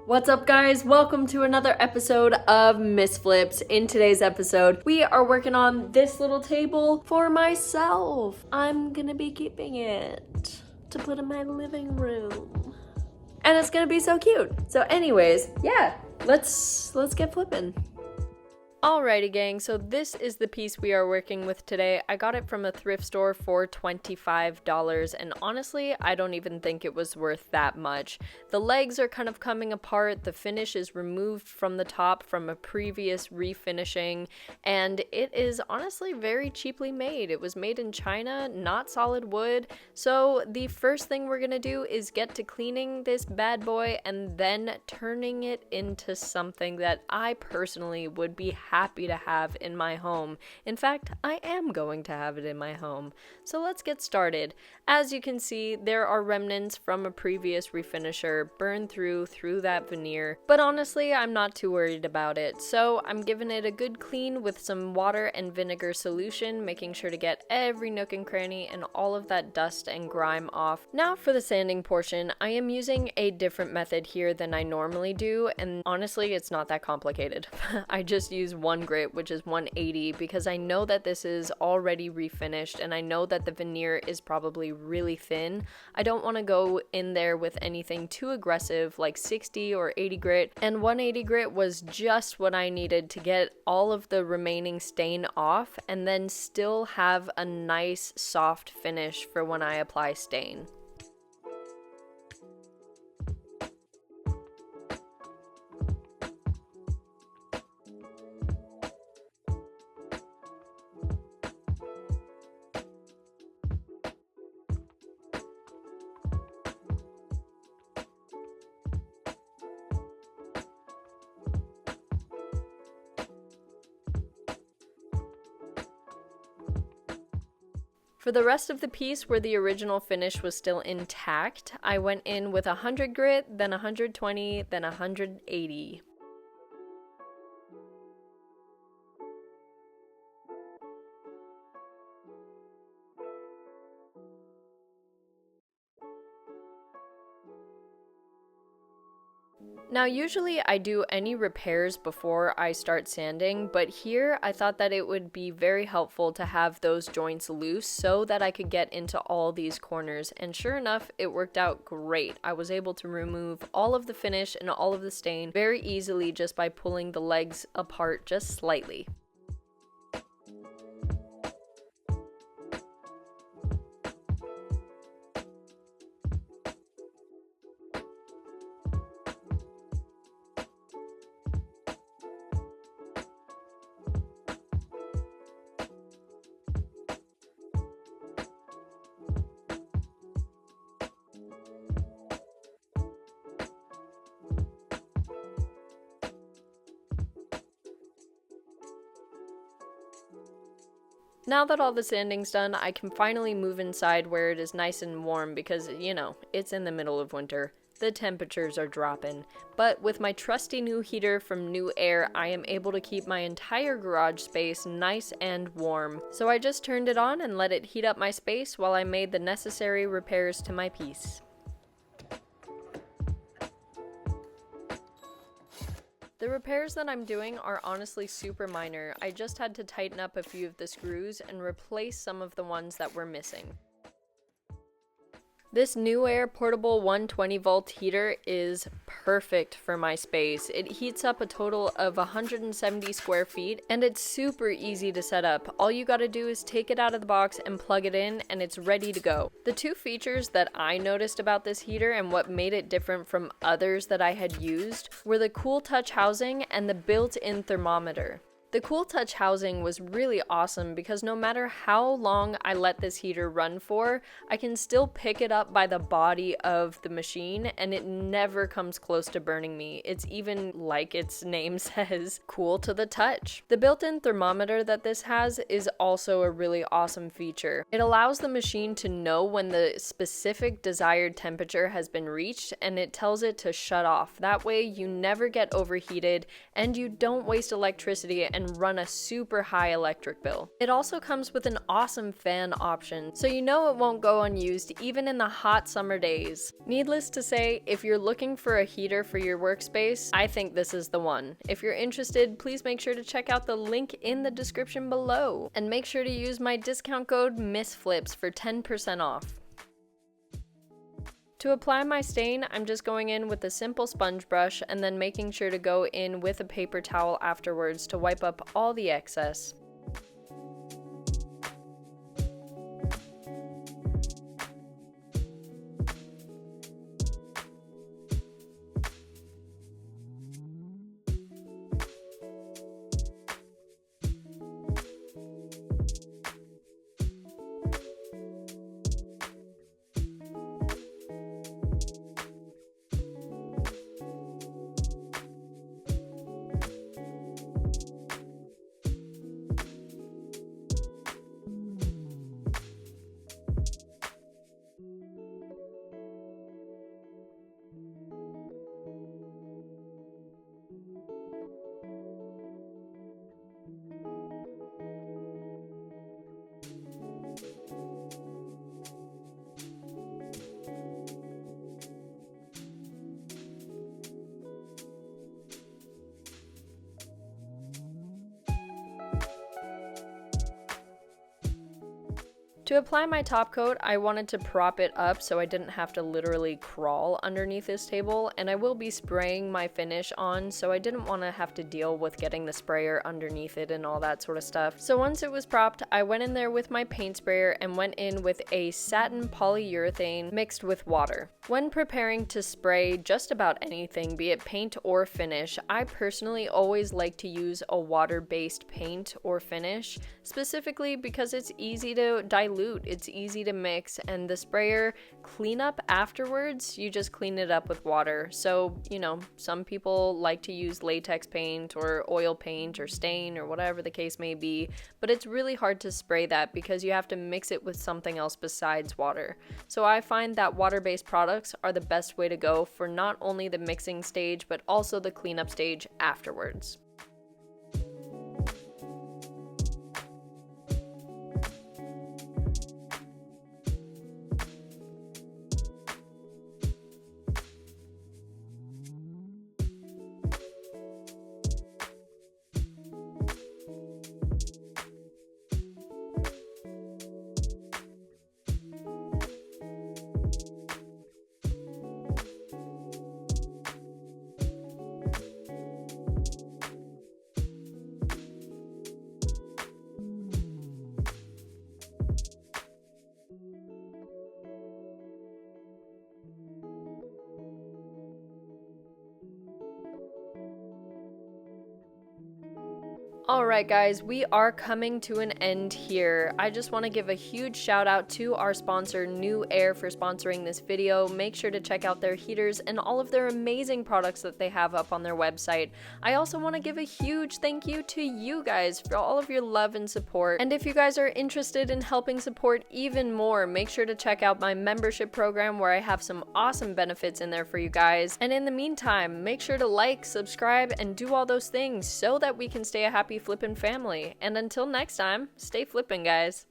What's up, guys? Welcome to another episode of MissFlips. In today's episode, we are working on this little table for myself. I'm gonna be keeping it to put in my living room. And it's gonna be so cute. So anyways, yeah, let's get flippin'. Alrighty gang, so this is the piece we are working with today. I got it from a thrift store for $25, and honestly, I don't even think it was worth that much. The legs are kind of coming apart, the finish is removed from the top from a previous refinishing, and it is honestly very cheaply made. It was made in China, not solid wood, so the first thing we're gonna do is get to cleaning this bad boy and then turning it into something that I personally would be happy to have in my home. In fact, I am going to have it in my home. So let's get started. As you can see, there are remnants from a previous refinisher burned through that veneer, but honestly, I'm not too worried about it. So I'm giving it a good clean with some water and vinegar solution, making sure to get every nook and cranny and all of that dust and grime off. Now for the sanding portion, I am using a different method here than I normally do, and honestly, it's not that complicated. I just use one grit, which is 180, because I know that this is already refinished and I know that the veneer is probably really thin. I don't want to go in there with anything too aggressive like 60 or 80 grit, and 180 grit was just what I needed to get all of the remaining stain off and then still have a nice soft finish for when I apply stain. For the rest of the piece where the original finish was still intact, I went in with 100 grit, then 120, then 180. Now usually I do any repairs before I start sanding, but here I thought that it would be very helpful to have those joints loose so that I could get into all these corners, and sure enough, it worked out great. I was able to remove all of the finish and all of the stain very easily just by pulling the legs apart just slightly. Now that all the sanding's done, I can finally move inside where it is nice and warm because, you know, it's in the middle of winter. The temperatures are dropping. But with my trusty new heater from Newair, I am able to keep my entire garage space nice and warm. So I just turned it on and let it heat up my space while I made the necessary repairs to my piece. The repairs that I'm doing are honestly super minor. I just had to tighten up a few of the screws and replace some of the ones that were missing. This Newair portable 120 volt heater is perfect for my space. It heats up a total of 170 square feet and it's super easy to set up. All you gotta do is take it out of the box and plug it in and it's ready to go. The two features that I noticed about this heater and what made it different from others that I had used were the Cool Touch housing and the built-in thermometer. The Cool Touch housing was really awesome because no matter how long I let this heater run for, I can still pick it up by the body of the machine and it never comes close to burning me. It's even, like its name says, cool to the touch. The built-in thermometer that this has is also a really awesome feature. It allows the machine to know when the specific desired temperature has been reached and it tells it to shut off. That way you never get overheated and you don't waste electricity and run a super high electric bill. It also comes with an awesome fan option, so you know it won't go unused even in the hot summer days. Needless to say, if you're looking for a heater for your workspace, I think this is the one. If you're interested, please make sure to check out the link in the description below, and make sure to use my discount code MissFlips for 10% off. To apply my stain, I'm just going in with a simple sponge brush and then making sure to go in with a paper towel afterwards to wipe up all the excess. To apply my top coat, I wanted to prop it up so I didn't have to literally crawl underneath this table, and I will be spraying my finish on, so I didn't want to have to deal with getting the sprayer underneath it and all that sort of stuff. So once it was propped, I went in there with my paint sprayer and went in with a satin polyurethane mixed with water. When preparing to spray just about anything, be it paint or finish, I personally always like to use a water-based paint or finish, specifically because it's easy to dilute, it's easy to mix, and the sprayer cleanup afterwards, you just clean it up with water. So, you know, some people like to use latex paint or oil paint or stain or whatever the case may be, but it's really hard to spray that because you have to mix it with something else besides water. So I find that water-based products are the best way to go for not only the mixing stage, but also the cleanup stage afterwards. Alright guys, we are coming to an end here. I just want to give a huge shout out to our sponsor Newair for sponsoring this video. Make sure to check out their heaters and all of their amazing products that they have up on their website. I also want to give a huge thank you to you guys for all of your love and support. And if you guys are interested in helping support even more, make sure to check out my membership program where I have some awesome benefits in there for you guys. And in the meantime, make sure to like, subscribe, and do all those things so that we can stay a happy flippin' family. And until next time, stay flippin', guys.